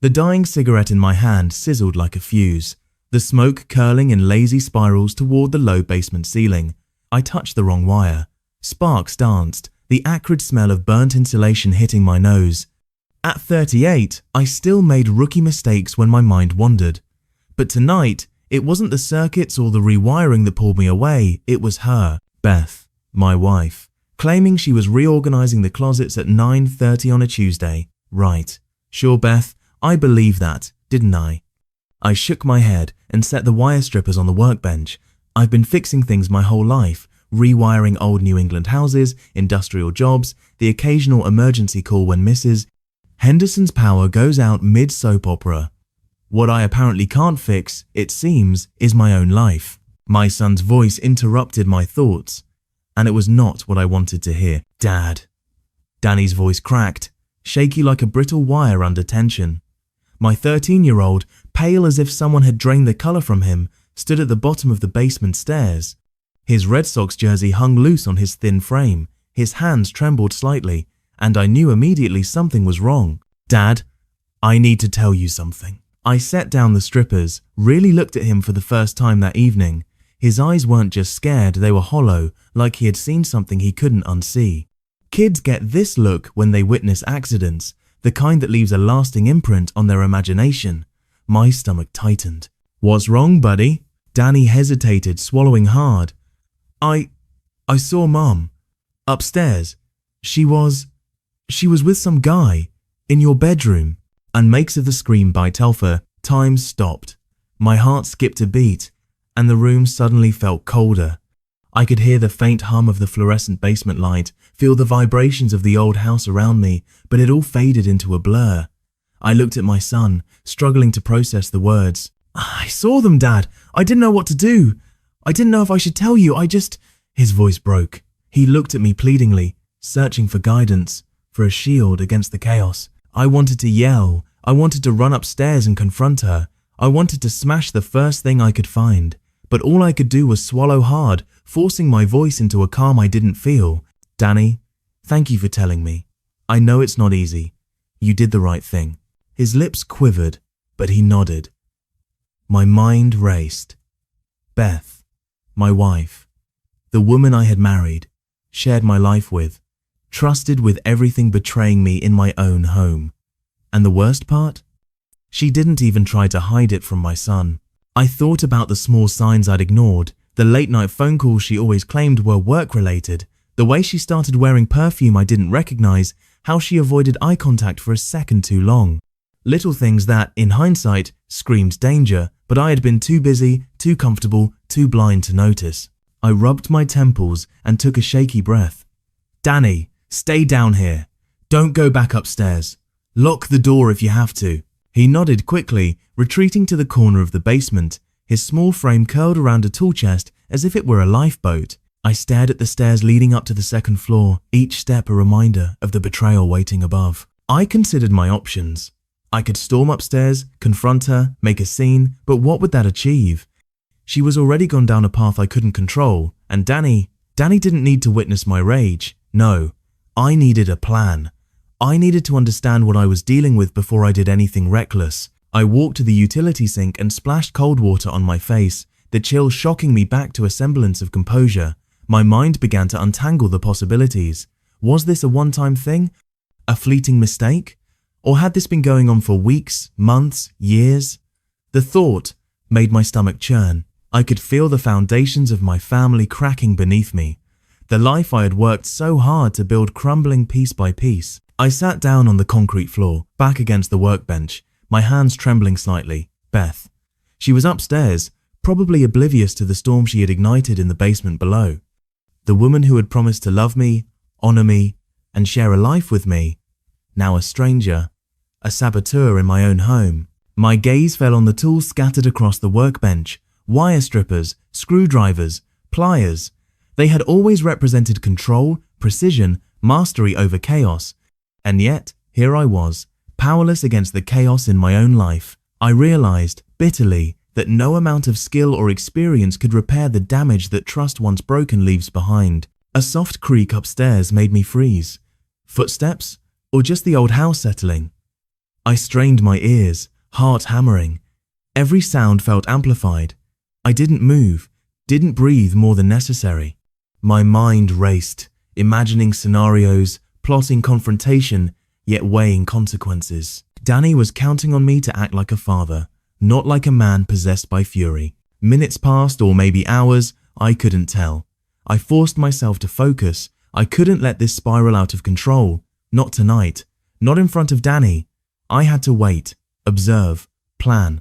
The dying cigarette in my hand sizzled like a fuse, the smoke curling in lazy spirals toward the low basement ceiling. I touched the wrong wire. Sparks danced, the acrid smell of burnt insulation hitting my nose. At 38, I still made rookie mistakes when my mind wandered. But tonight, it wasn't the circuits or the rewiring that pulled me away, it was her, Beth, my wife, claiming she was reorganizing the closets at 9:30 on a Tuesday. Right. Sure, Beth, I believe that, didn't I? I shook my head and set the wire strippers on the workbench. I've been fixing things my whole life, rewiring old New England houses, industrial jobs, the occasional emergency call when Mrs. Henderson's power goes out mid-soap opera. What I apparently can't fix, it seems, is my own life. My son's voice interrupted my thoughts, and it was not what I wanted to hear. Dad. Danny's voice cracked, shaky like a brittle wire under tension. My 13-year-old, pale as if someone had drained the color from him, stood at the bottom of the basement stairs. His Red Sox jersey hung loose on his thin frame. His hands trembled slightly, and I knew immediately something was wrong. Dad, I need to tell you something. I set down the strippers, really looked at him for the first time that evening. His eyes weren't just scared, they were hollow, like he had seen something he couldn't unsee. Kids get this look when they witness accidents, the kind that leaves a lasting imprint on their imagination. My stomach tightened. What's wrong, buddy? Danny hesitated, swallowing hard. I saw Mom. Upstairs. She was with some guy. In your bedroom. And makes of the scream by Telfer. Time stopped. My heart skipped a beat, and the room suddenly felt colder. I could hear the faint hum of the fluorescent basement light, feel the vibrations of the old house around me, but it all faded into a blur. I looked at my son, struggling to process the words. I saw them, Dad. I didn't know what to do. I didn't know if I should tell you. His voice broke. He looked at me pleadingly, searching for guidance, for a shield against the chaos. I wanted to yell. I wanted to run upstairs and confront her. I wanted to smash the first thing I could find. But all I could do was swallow hard, forcing my voice into a calm I didn't feel. Danny, thank you for telling me. I know it's not easy. You did the right thing. His lips quivered, but he nodded. My mind raced. Beth, my wife, the woman I had married, shared my life with, trusted with everything, betraying me in my own home. And the worst part? She didn't even try to hide it from my son. I thought about the small signs I'd ignored, the late-night phone calls she always claimed were work-related, the way she started wearing perfume I didn't recognize, how she avoided eye contact for a second too long. Little things that, in hindsight, screamed danger, but I had been too busy, too comfortable, too blind to notice. I rubbed my temples and took a shaky breath. Danny, stay down here. Don't go back upstairs. Lock the door if you have to. He nodded quickly, retreating to the corner of the basement, his small frame curled around a tool chest as if it were a lifeboat. I stared at the stairs leading up to the second floor, each step a reminder of the betrayal waiting above. I considered my options. I could storm upstairs, confront her, make a scene, but what would that achieve? She was already gone down a path I couldn't control, and Danny didn't need to witness my rage. No, I needed a plan. I needed to understand what I was dealing with before I did anything reckless. I walked to the utility sink and splashed cold water on my face, the chill shocking me back to a semblance of composure. My mind began to untangle the possibilities. Was this a one-time thing? A fleeting mistake? Or had this been going on for weeks, months, years? The thought made my stomach churn. I could feel the foundations of my family cracking beneath me. The life I had worked so hard to build crumbling piece by piece. I sat down on the concrete floor, back against the workbench, my hands trembling slightly. Beth. She was upstairs, probably oblivious to the storm she had ignited in the basement below. The woman who had promised to love me, honor me, and share a life with me. Now a stranger, a saboteur in my own home. My gaze fell on the tools scattered across the workbench. Wire strippers, screwdrivers, pliers. They had always represented control, precision, mastery over chaos. And yet, here I was, powerless against the chaos in my own life. I realized, bitterly, that no amount of skill or experience could repair the damage that trust once broken leaves behind. A soft creak upstairs made me freeze. Footsteps? Or just the old house settling? I strained my ears, heart hammering. Every sound felt amplified. I didn't move, didn't breathe more than necessary. My mind raced, imagining scenarios, plotting confrontation, yet weighing consequences. Danny was counting on me to act like a father, not like a man possessed by fury. Minutes passed, or maybe hours, I couldn't tell. I forced myself to focus. I couldn't let this spiral out of control. Not tonight. Not in front of Danny. I had to wait, observe, plan.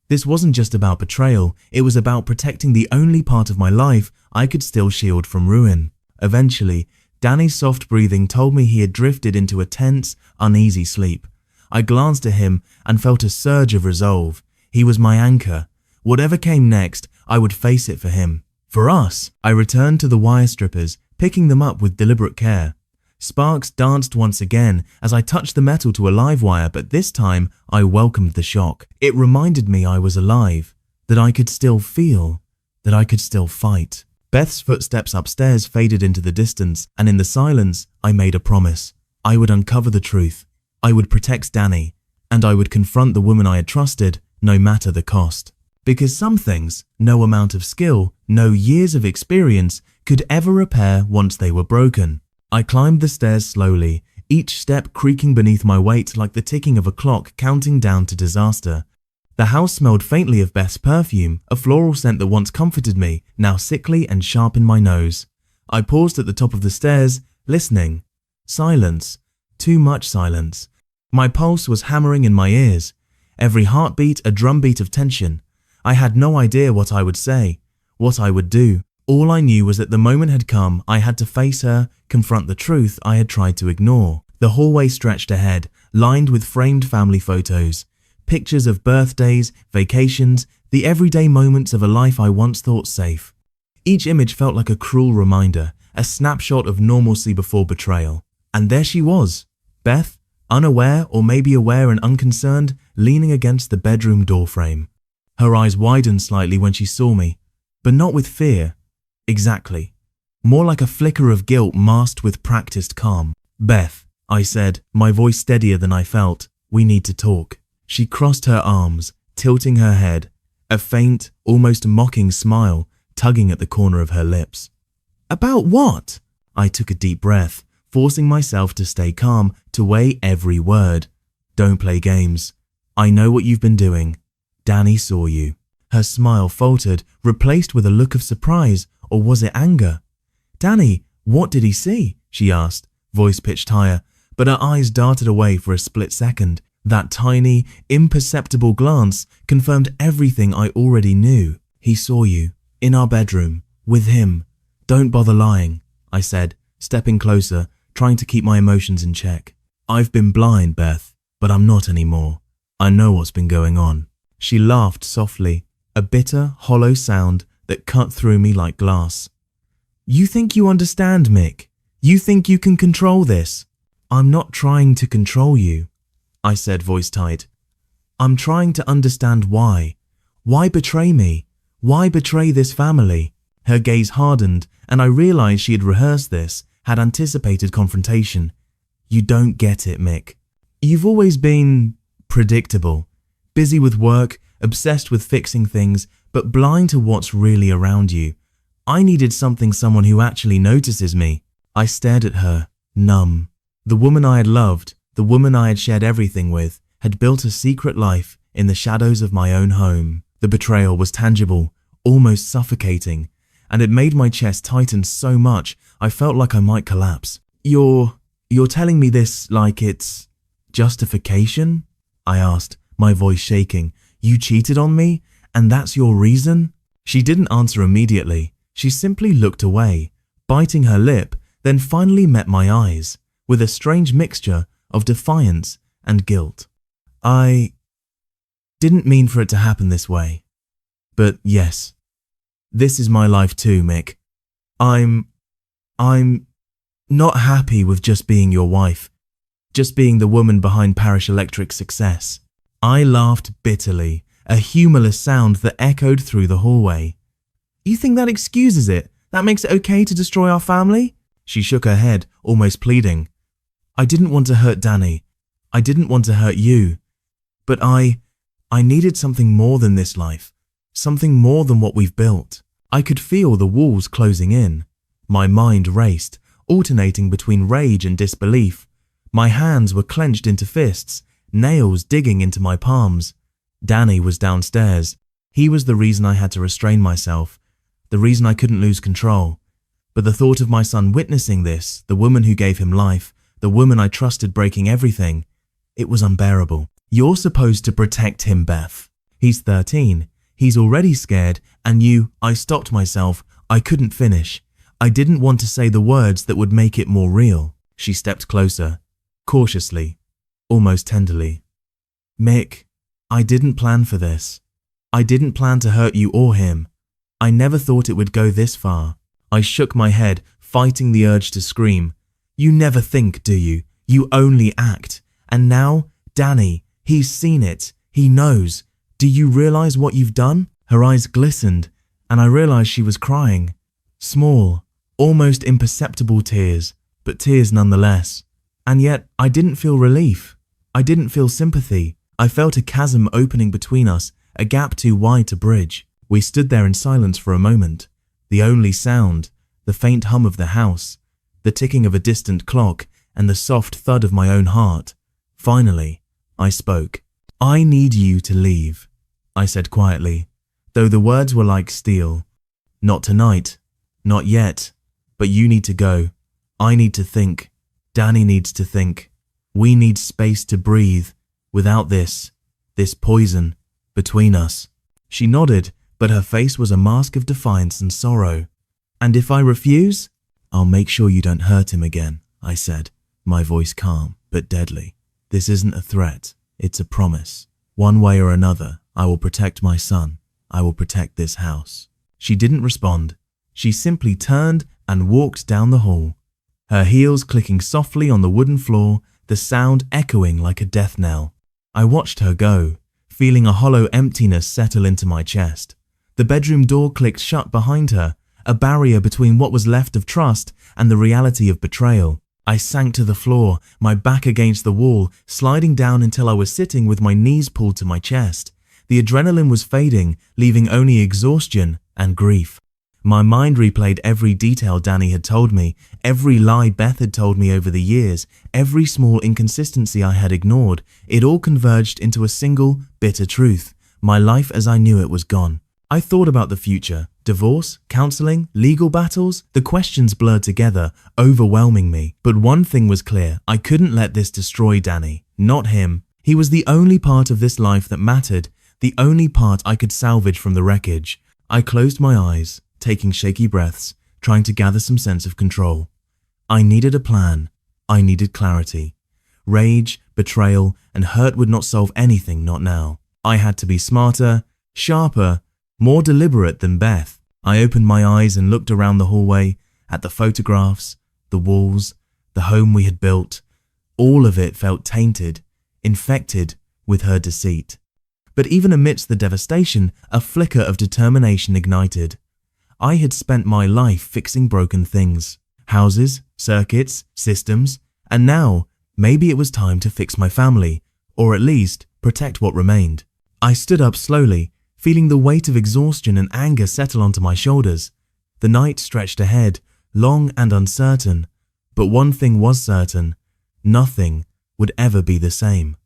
This wasn't just about betrayal, it was about protecting the only part of my life I could still shield from ruin. Eventually, Danny's soft breathing told me he had drifted into a tense, uneasy sleep. I glanced at him and felt a surge of resolve. He was my anchor. Whatever came next, I would face it for him. For us, I returned to the wire strippers, picking them up with deliberate care. Sparks danced once again as I touched the metal to a live wire, but this time I welcomed the shock. It reminded me I was alive, that I could still feel, that I could still fight. Beth's footsteps upstairs faded into the distance, and in the silence, I made a promise. I would uncover the truth. I would protect Danny, and I would confront the woman I had trusted, no matter the cost. Because some things, no amount of skill, no years of experience, could ever repair once they were broken. I climbed the stairs slowly, each step creaking beneath my weight like the ticking of a clock counting down to disaster. The house smelled faintly of Beth's perfume, a floral scent that once comforted me, now sickly and sharp in my nose. I paused at the top of the stairs, listening. Silence. Too much silence. My pulse was hammering in my ears. Every heartbeat a drumbeat of tension. I had no idea what I would say, what I would do. All I knew was that the moment had come. I had to face her, confront the truth I had tried to ignore. The hallway stretched ahead, lined with framed family photos. Pictures of birthdays, vacations, the everyday moments of a life I once thought safe. Each image felt like a cruel reminder, a snapshot of normalcy before betrayal. And there she was, Beth, unaware or maybe aware and unconcerned, leaning against the bedroom doorframe. Her eyes widened slightly when she saw me, but not with fear. Exactly. More like a flicker of guilt masked with practiced calm. Beth, I said, my voice steadier than I felt, we need to talk. She crossed her arms, tilting her head, a faint, almost mocking smile tugging at the corner of her lips. About what? I took a deep breath, forcing myself to stay calm, to weigh every word. Don't play games. I know what you've been doing. Danny saw you. Her smile faltered, replaced with a look of surprise, or was it anger? Danny, what did he see? She asked, voice pitched higher, but her eyes darted away for a split second. That tiny, imperceptible glance confirmed everything I already knew. He saw you, in our bedroom, with him. Don't bother lying, I said, stepping closer, trying to keep my emotions in check. I've been blind, Beth, but I'm not anymore. I know what's been going on. She laughed softly, a bitter, hollow sound that cut through me like glass. You think you understand, Mick? You think you can control this? I'm not trying to control you, I said, voice tight. I'm trying to understand why. Why betray me? Why betray this family? Her gaze hardened, and I realized she had rehearsed this, had anticipated confrontation. You don't get it, Mick. You've always been predictable, busy with work, obsessed with fixing things, but blind to what's really around you. I needed someone who actually notices me. I stared at her, numb. The woman I had loved, the woman I had shared everything with, had built a secret life in the shadows of my own home. The betrayal was tangible, almost suffocating, and it made my chest tighten so much I felt like I might collapse. You're telling me this like it's justification? I asked, my voice shaking. You cheated on me, and that's your reason? She didn't answer immediately. She simply looked away, biting her lip, then finally met my eyes, with a strange mixture of defiance and guilt. I didn't mean for it to happen this way. But yes, this is my life too, Mick. I'm not happy with just being your wife, just being the woman behind Parish Electric's success. I laughed bitterly, a humorless sound that echoed through the hallway. You think that excuses it? That makes it okay to destroy our family? She shook her head, almost pleading. I didn't want to hurt Danny. I didn't want to hurt you. But I needed something more than this life, something more than what we've built. I could feel the walls closing in. My mind raced, alternating between rage and disbelief. My hands were clenched into fists, nails digging into my palms. Danny was downstairs. He was the reason I had to restrain myself, the reason I couldn't lose control. But the thought of my son witnessing this, the woman who gave him life, the woman I trusted breaking everything, it was unbearable. You're supposed to protect him, Beth. He's 13. He's already scared, and I stopped myself. I couldn't finish. I didn't want to say the words that would make it more real. She stepped closer, cautiously, almost tenderly. Mick, I didn't plan for this. I didn't plan to hurt you or him. I never thought it would go this far. I shook my head, fighting the urge to scream. You never think, do you? You only act. And now, Danny, he's seen it. He knows. Do you realize what you've done? Her eyes glistened, and I realized she was crying. Small, almost imperceptible tears, but tears nonetheless. And yet, I didn't feel relief. I didn't feel sympathy. I felt a chasm opening between us, a gap too wide to bridge. We stood there in silence for a moment. The only sound, the faint hum of the house, the ticking of a distant clock, and the soft thud of my own heart. Finally, I spoke. I need you to leave, I said quietly, though the words were like steel. Not tonight, not yet, but you need to go. I need to think. Danny needs to think. We need space to breathe without this poison between us. She nodded, but her face was a mask of defiance and sorrow. And if I refuse, I'll make sure you don't hurt him again, I said, my voice calm but deadly. This isn't a threat, it's a promise. One way or another, I will protect my son. I will protect this house. She didn't respond. She simply turned and walked down the hall, her heels clicking softly on the wooden floor, the sound echoing like a death knell. I watched her go, feeling a hollow emptiness settle into my chest. The bedroom door clicked shut behind her, a barrier between what was left of trust and the reality of betrayal. I sank to the floor, my back against the wall, sliding down until I was sitting with my knees pulled to my chest. The adrenaline was fading, leaving only exhaustion and grief. My mind replayed every detail Danny had told me, every lie Beth had told me over the years, every small inconsistency I had ignored. It all converged into a single, bitter truth. My life as I knew it was gone. I thought about the future. Divorce, counseling, legal battles. The questions blurred together, overwhelming me. But one thing was clear. I couldn't let this destroy Danny. Not him. He was the only part of this life that mattered, the only part I could salvage from the wreckage. I closed my eyes, taking shaky breaths, trying to gather some sense of control. I needed a plan. I needed clarity. Rage, betrayal, and hurt would not solve anything, not now. I had to be smarter, sharper, more deliberate than Beth. I opened my eyes and looked around the hallway, at the photographs, the walls, the home we had built. All of it felt tainted, infected with her deceit. But even amidst the devastation, a flicker of determination ignited. I had spent my life fixing broken things. Houses, circuits, systems, and now, maybe it was time to fix my family, or at least protect what remained. I stood up slowly, feeling the weight of exhaustion and anger settle onto my shoulders. The night stretched ahead, long and uncertain, but one thing was certain: nothing would ever be the same.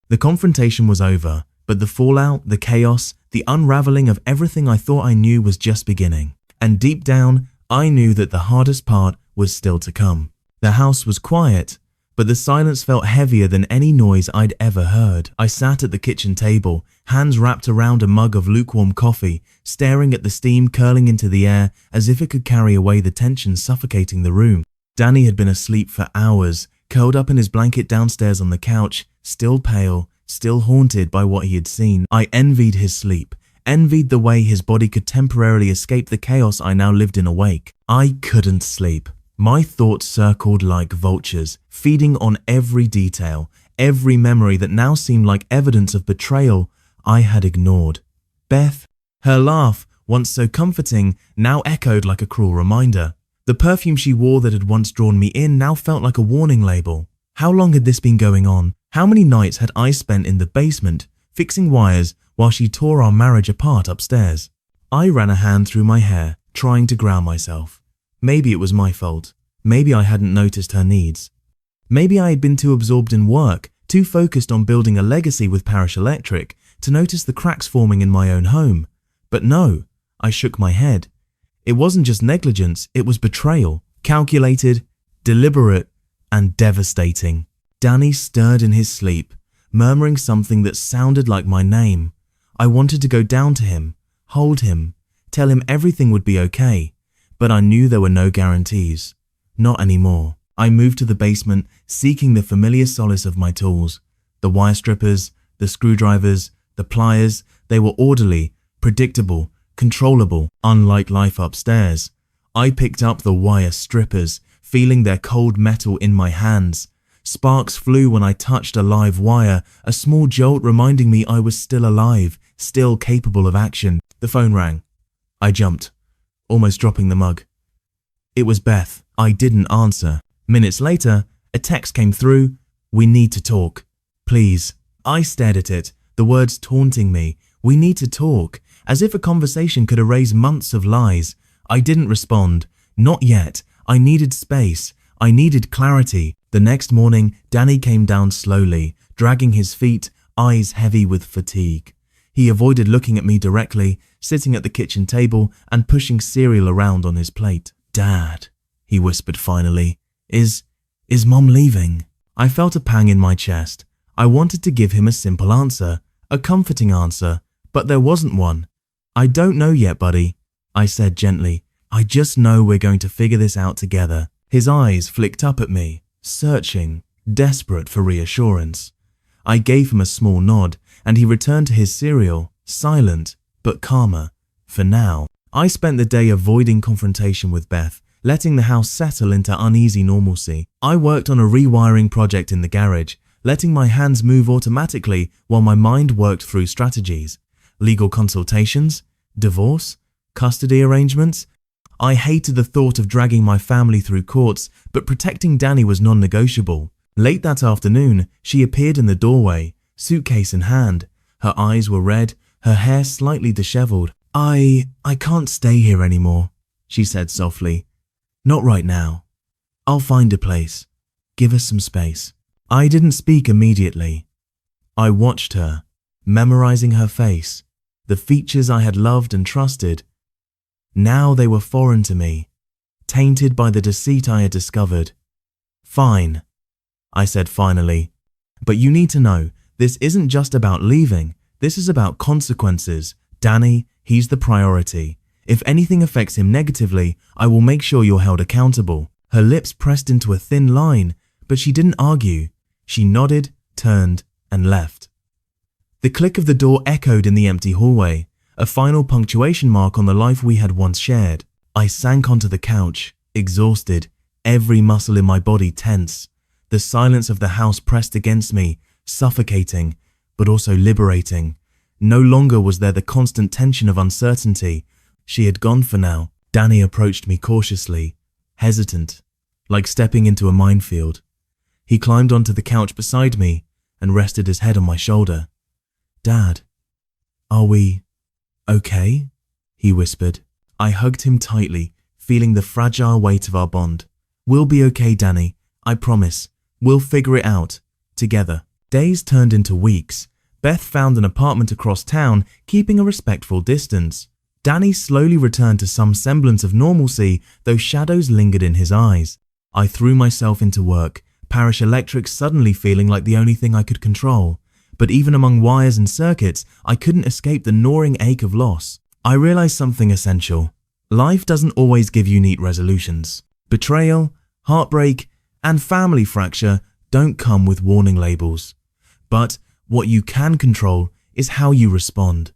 The confrontation was over, but the fallout, the chaos, the unraveling of everything I thought I knew was just beginning. And deep down, I knew that the hardest part was still to come. The house was quiet, but the silence felt heavier than any noise I'd ever heard. I sat at the kitchen table, hands wrapped around a mug of lukewarm coffee, staring at the steam curling into the air as if it could carry away the tension suffocating the room. Danny had been asleep for hours, curled up in his blanket downstairs on the couch, still pale, still haunted by what he had seen. I envied his sleep, envied the way his body could temporarily escape the chaos I now lived in awake. I couldn't sleep. My thoughts circled like vultures, feeding on every detail, every memory that now seemed like evidence of betrayal I had ignored. Beth, her laugh, once so comforting, now echoed like a cruel reminder. The perfume she wore that had once drawn me in now felt like a warning label. How long had this been going on? How many nights had I spent in the basement fixing wires while she tore our marriage apart upstairs? I ran a hand through my hair, trying to ground myself. Maybe it was my fault. Maybe I hadn't noticed her needs. Maybe I had been too absorbed in work, too focused on building a legacy with Parish Electric, to notice the cracks forming in my own home. But no, I shook my head. It wasn't just negligence, it was betrayal, calculated, deliberate, and devastating. Danny stirred in his sleep, murmuring something that sounded like my name. I wanted to go down to him, hold him, tell him everything would be okay, but I knew there were no guarantees. Not anymore. I moved to the basement, seeking the familiar solace of my tools. The wire strippers, the screwdrivers, the pliers, they were orderly, predictable, controllable, unlike life upstairs. I picked up the wire strippers, feeling their cold metal in my hands. Sparks flew when I touched a live wire, a small jolt reminding me I was still alive, still capable of action. The phone rang. I jumped, almost dropping the mug. It was Beth. I didn't answer. Minutes later, a text came through. "We need to talk. Please." I stared at it, the words taunting me. "We need to talk," as if a conversation could erase months of lies. I didn't respond. Not yet. I needed space. I needed clarity. The next morning, Danny came down slowly, dragging his feet, eyes heavy with fatigue. He avoided looking at me directly, sitting at the kitchen table and pushing cereal around on his plate. "Dad," he whispered finally, Is Mom leaving?" I felt a pang in my chest. I wanted to give him a simple answer, a comforting answer, but there wasn't one. "I don't know yet, buddy," I said gently. "I just know we're going to figure this out together." His eyes flicked up at me, searching, desperate for reassurance. I gave him a small nod, and he returned to his cereal, silent but calmer. For now, I spent the day avoiding confrontation with Beth, letting the house settle into uneasy normalcy. I worked on a rewiring project in the garage, letting my hands move automatically while my mind worked through strategies. Legal consultations, divorce, custody arrangements. I hated the thought of dragging my family through courts, but protecting Danny was non-negotiable. Late that afternoon, she appeared in the doorway, suitcase in hand. Her eyes were red, her hair slightly disheveled. I can't stay here anymore," she said softly. "Not right now. I'll find a place. Give us some space." I didn't speak immediately. I watched her, memorizing her face, the features I had loved and trusted. Now they were foreign to me, tainted by the deceit I had discovered. "Fine," I said finally. "But you need to know, this isn't just about leaving. This is about consequences. Danny, he's the priority. If anything affects him negatively, I will make sure you're held accountable." Her lips pressed into a thin line, but she didn't argue. She nodded, turned, and left. The click of the door echoed in the empty hallway, a final punctuation mark on the life we had once shared. I sank onto the couch, exhausted, every muscle in my body tense. The silence of the house pressed against me, suffocating, but also liberating. No longer was there the constant tension of uncertainty. She had gone for now. Danny approached me cautiously, hesitant, like stepping into a minefield. He climbed onto the couch beside me and rested his head on my shoulder. "Dad, are we okay?" he whispered. I hugged him tightly, feeling the fragile weight of our bond. "We'll be okay, Danny. I promise. We'll figure it out. Together." Days turned into weeks. Beth found an apartment across town, keeping a respectful distance. Danny slowly returned to some semblance of normalcy, though shadows lingered in his eyes. I threw myself into work, Parish Electric suddenly feeling like the only thing I could control. But even among wires and circuits, I couldn't escape the gnawing ache of loss. I realized something essential. Life doesn't always give you neat resolutions. Betrayal, heartbreak, and family fracture don't come with warning labels. But what you can control is how you respond.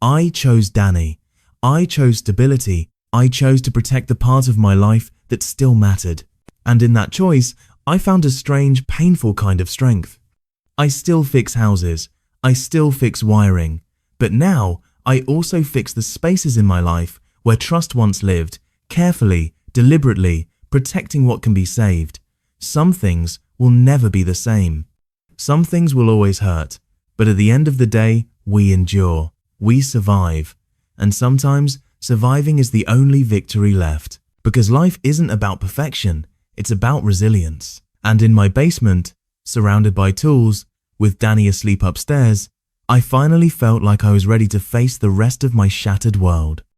I chose Danny. I chose stability. I chose to protect the part of my life that still mattered. And in that choice, I found a strange, painful kind of strength. I still fix houses. I still fix wiring. But now, I also fix the spaces in my life where trust once lived, carefully, deliberately, protecting what can be saved. Some things will never be the same. Some things will always hurt, but at the end of the day, we endure, we survive. And sometimes, surviving is the only victory left. Because life isn't about perfection, it's about resilience. And in my basement, surrounded by tools, with Danny asleep upstairs, I finally felt like I was ready to face the rest of my shattered world.